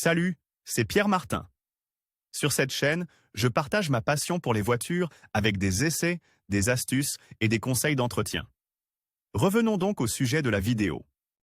Salut, c'est Pierre Martin. Sur cette chaîne, je partage ma passion pour les voitures avec des essais, des astuces et des conseils d'entretien. Revenons donc au sujet de la vidéo.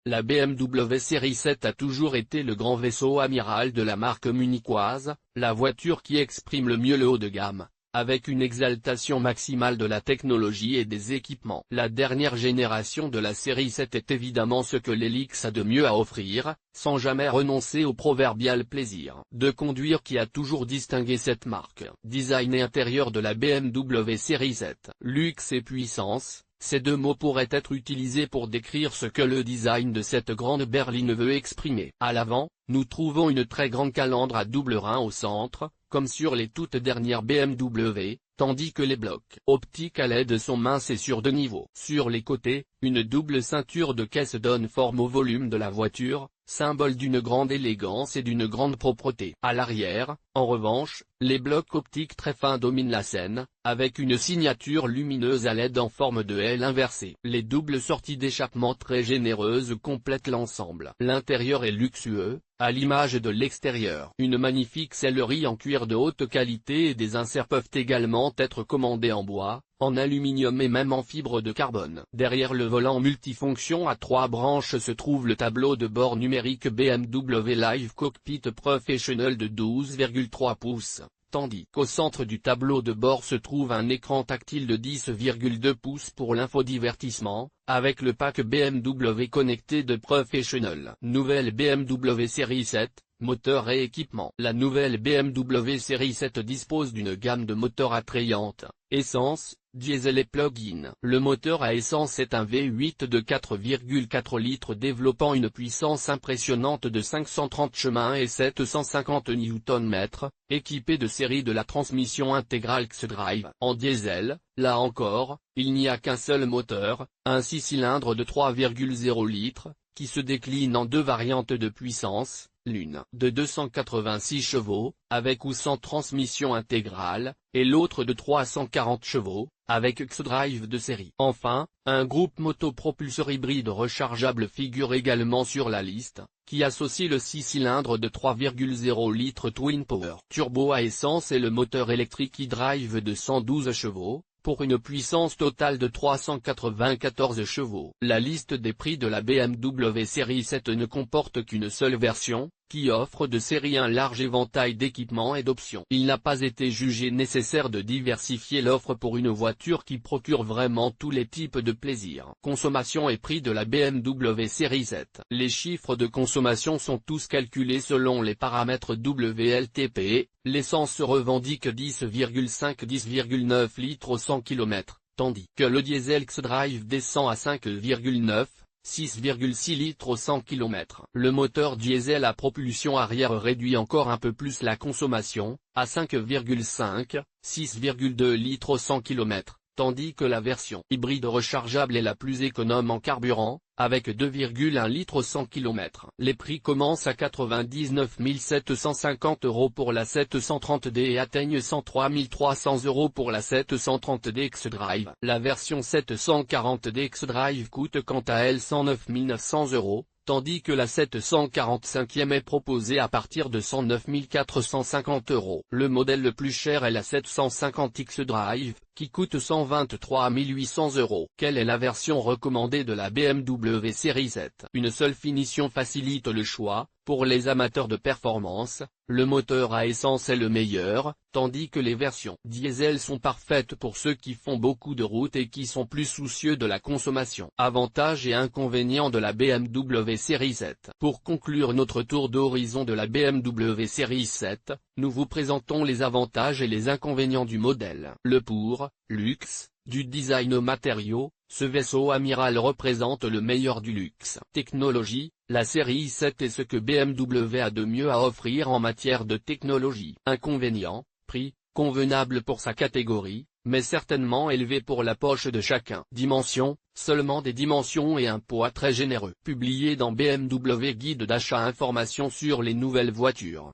La BMW série 7 a toujours été le grand vaisseau amiral de la marque munichoise, la voiture qui exprime le mieux le haut de gamme, avec une exaltation maximale de la technologie et des équipements. La dernière génération de la série 7 est évidemment ce que l'Helix a de mieux à offrir, sans jamais renoncer au proverbial plaisir de conduire qui a toujours distingué cette marque. Design et intérieur de la BMW série 7. Luxe et puissance. Ces deux mots pourraient être utilisés pour décrire ce que le design de cette grande berline veut exprimer. À l'avant, nous trouvons une très grande calandre à double rein au centre, comme sur les toutes dernières BMW, tandis que les blocs optiques à LED sont minces et sur deux niveaux. Sur les côtés, une double ceinture de caisse donne forme au volume de la voiture, symbole d'une grande élégance et d'une grande propreté. À l'arrière, en revanche, les blocs optiques très fins dominent la scène, avec une signature lumineuse à LED en forme de L inversée. Les doubles sorties d'échappement très généreuses complètent l'ensemble. L'intérieur est luxueux, à l'image de l'extérieur. Une magnifique sellerie en cuir de haute qualité et des inserts peuvent également être commandés en bois, en aluminium et même en fibre de carbone. Derrière le volant multifonction à 3 branches se trouve le tableau de bord numérique BMW Live Cockpit Professional de 12,3 pouces. Tandis qu'au centre du tableau de bord se trouve un écran tactile de 10,2 pouces pour l'infodivertissement, avec le pack BMW connecté de Professional. Nouvelle BMW série 7, moteur et équipement. La nouvelle BMW série 7 dispose d'une gamme de moteurs attrayante, essence, diesel et plug-in. Le moteur à essence est un V8 de 4,4 litres développant une puissance impressionnante de 530 chemins et 750 Nm, équipé de série de la transmission intégrale X-Drive. En diesel, là encore, il n'y a qu'un seul moteur, un 6 cylindres de 3,0 litres, qui se décline en deux variantes de puissance, l'une de 286 chevaux, avec ou sans transmission intégrale, et l'autre de 340 chevaux, avec X-Drive de série. Enfin, un groupe motopropulseur hybride rechargeable figure également sur la liste, qui associe le 6 cylindres de 3,0 litres Twin Power turbo à essence et le moteur électrique e-drive de 112 chevaux, pour une puissance totale de 394 chevaux. La liste des prix de la BMW série 7 ne comporte qu'une seule version, qui offre de série un large éventail d'équipements et d'options. Il n'a pas été jugé nécessaire de diversifier l'offre pour une voiture qui procure vraiment tous les types de plaisirs. Consommation et prix de la BMW série 7. Les chiffres de consommation sont tous calculés selon les paramètres WLTP, l'essence se revendique 10,5-10,9 litres au 100 km, tandis que le diesel X-Drive descend à 5,9, 6,6 litres au 100 km. Le moteur diesel à propulsion arrière réduit encore un peu plus la consommation, à 5,5, 6,2 litres au 100 km, tandis que la version hybride rechargeable est la plus économe en carburant, avec 2,1 litres au 100 km. Les prix commencent à 99 750 € pour la 730D et atteignent 103 300 € pour la 730D X-Drive. La version 740D X-Drive coûte quant à elle 109 900 €, tandis que la 745e est proposée à partir de 109 450 €. Le modèle le plus cher est la 750 X-Drive, qui coûte 123 800 €. Quelle est la version recommandée de la BMW série 7? Une seule finition facilite le choix. Pour les amateurs de performance, le moteur à essence est le meilleur, tandis que les versions diesel sont parfaites pour ceux qui font beaucoup de route et qui sont plus soucieux de la consommation. Avantages et inconvénients de la BMW série 7. Pour conclure notre tour d'horizon de la BMW série 7, nous vous présentons les avantages et les inconvénients du modèle. Le pour, luxe, du design aux matériaux, ce vaisseau amiral représente le meilleur du luxe. Technologie, la série 7 est ce que BMW a de mieux à offrir en matière de technologie. Inconvénient, prix, convenable pour sa catégorie, mais certainement élevé pour la poche de chacun. Dimension, seulement des dimensions et un poids très généreux. Publié dans BMW Guide d'achat, informations sur les nouvelles voitures.